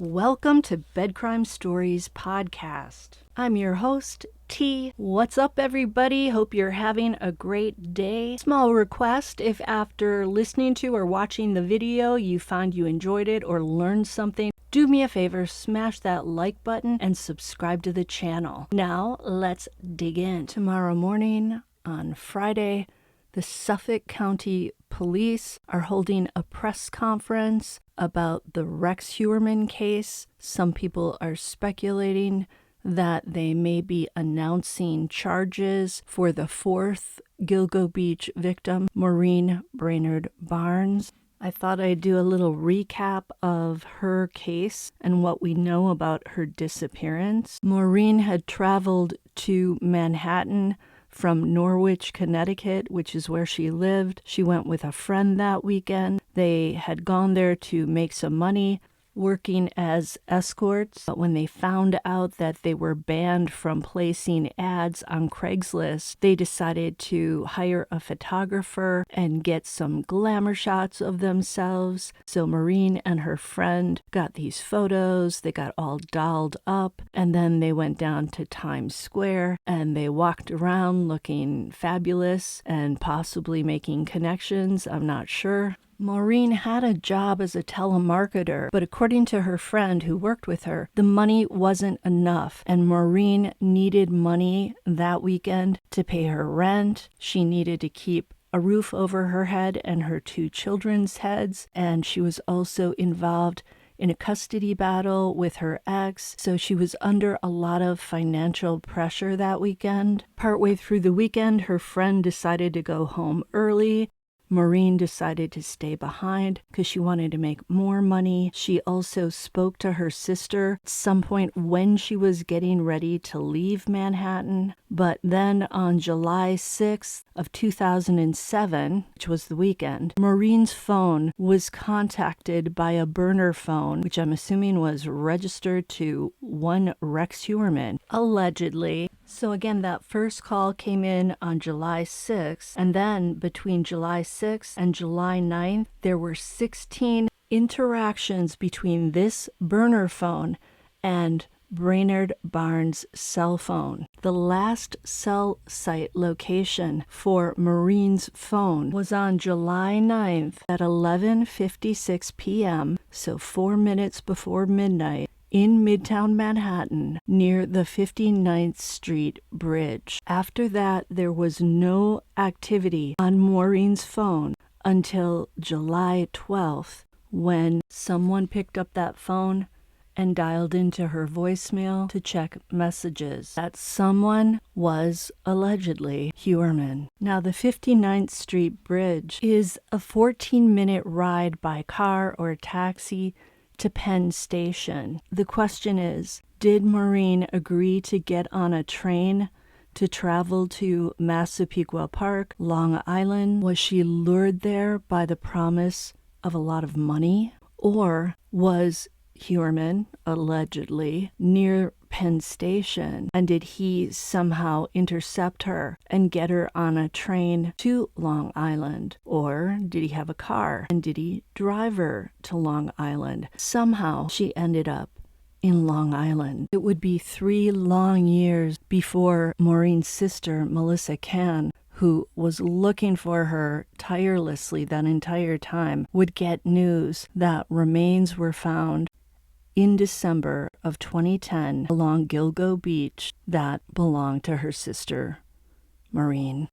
Welcome to Bed Crime Stories podcast. I'm your host, T. What's up, everybody? Hope you're having a great day. Small request, if after listening to or watching the video you find you enjoyed it or learned something, do me a favor, smash that like button and subscribe to the channel. Now, let's dig in. Tomorrow morning, on Friday, the Suffolk County Police are holding a press conference about the Rex Heuermann case. Some people are speculating that they may be announcing charges for the fourth Gilgo Beach victim, Maureen Brainard-Barnes. I thought I'd do a little recap of her case and what we know about her disappearance. Maureen had traveled to Manhattan from Norwich, Connecticut, which is where she lived. She went with a friend that weekend. They had gone there to make some money working as escorts, but when they found out that they were banned from placing ads on Craigslist, they decided to hire a photographer and get some glamour shots of themselves. So Maureen and her friend got these photos, they got all dolled up, and then they went down to Times Square and they walked around looking fabulous and possibly making connections, I'm not sure. Maureen had a job as a telemarketer, but according to her friend who worked with her, the money wasn't enough, and Maureen needed money that weekend to pay her rent. She needed to keep a roof over her head and her two children's heads, and she was also involved in a custody battle with her ex, so she was under a lot of financial pressure that weekend. Partway through the weekend, her friend decided to go home early. Maureen decided to stay behind because she wanted to make more money. She also spoke to her sister at some point when she was getting ready to leave Manhattan. But then on July 6th of 2007, which was the weekend, Maureen's phone was contacted by a burner phone, which I'm assuming was registered to one Rex Heuermann, allegedly. So again, that first call came in on July 6th, and then between July 6th and July 9th, there were 16 interactions between this burner phone and Brainard-Barnes' cell phone. The last cell site location for Maureen's phone was on July 9th at 11:56 p.m., so 4 minutes before midnight, in Midtown Manhattan, near the 59th Street Bridge. After that, there was no activity on Maureen's phone until July 12th, when someone picked up that phone and dialed into her voicemail to check messages. That someone was allegedly Heuermann. Now, the 59th Street Bridge is a 14-minute ride by car or taxi to Penn Station. The question is, did Maureen agree to get on a train to travel to Massapequa Park, Long Island? Was she lured there by the promise of a lot of money? Or was Heuermann, allegedly, near Penn Station, and did he somehow intercept her and get her on a train to Long Island? Or did he have a car and did he drive her to Long Island? Somehow she ended up in Long Island. It would be 3 long years before Maureen's sister, Missy Cann, who was looking for her tirelessly that entire time, would get news that remains were found in December of 2010 along Gilgo Beach that belonged to her sister, Maureen.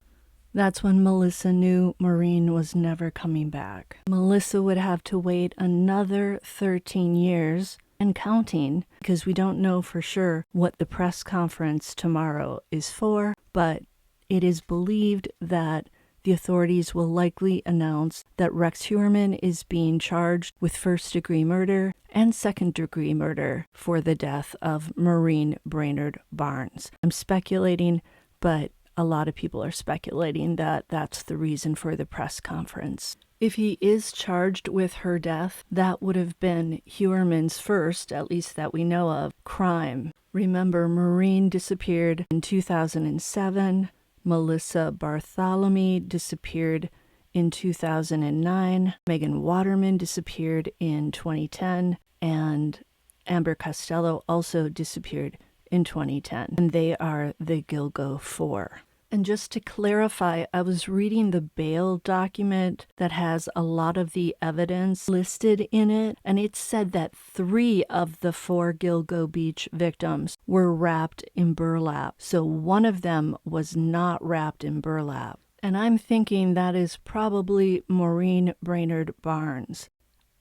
That's when Melissa knew Maureen was never coming back. Melissa would have to wait another 13 years and counting, because we don't know for sure what the press conference tomorrow is for, but it is believed that the authorities will likely announce that Rex Heuermann is being charged with first-degree murder and second-degree murder for the death of Maureen Brainard-Barnes. I'm speculating, but a lot of people are speculating that that's the reason for the press conference. If he is charged with her death, that would have been Heuermann's first, at least that we know of, crime. Remember, Maureen disappeared in 2007. Melissa Bartholomew disappeared in 2009. Megan Waterman disappeared in 2010. And Amber Costello also disappeared in 2010, and they are the Gilgo Four. And just to clarify, I was reading the bail document that has a lot of the evidence listed in it, and it said that 3 of the 4 Gilgo Beach victims were wrapped in burlap. So one of them was not wrapped in burlap. And I'm thinking that is probably Maureen Brainard-Barnes.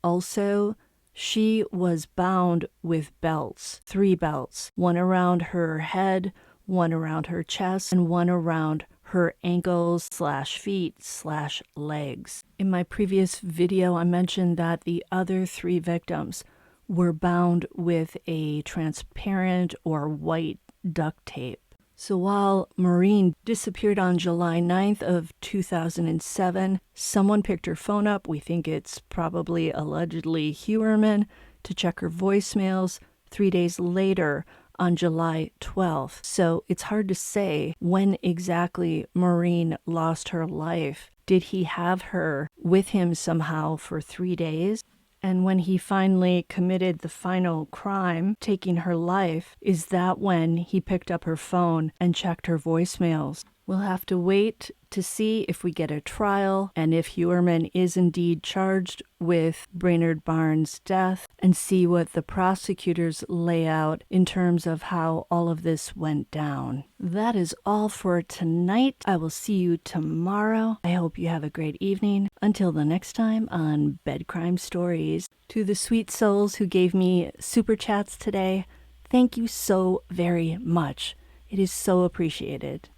Also, she was bound with belts, 3 belts, one around her head, one around her chest, and one around her ankles/feet/legs. In my previous video, I mentioned that the other 3 victims were bound with a transparent or white duct tape. So while Maureen disappeared on July 9th of 2007, someone picked her phone up, we think it's probably allegedly Heuermann, to check her voicemails 3 days later on July 12th. So it's hard to say when exactly Maureen lost her life. Did he have her with him somehow for 3 days? And when he finally committed the final crime, taking her life, is that when he picked up her phone and checked her voicemails? We'll have to wait to see if we get a trial and if Heuermann is indeed charged with Brainard-Barnes' death, and see what the prosecutors lay out in terms of how all of this went down. That is all for tonight. I will see you tomorrow. I hope you have a great evening. Until the next time on Bed Crime Stories. To the sweet souls who gave me super chats today, thank you so very much. It is so appreciated.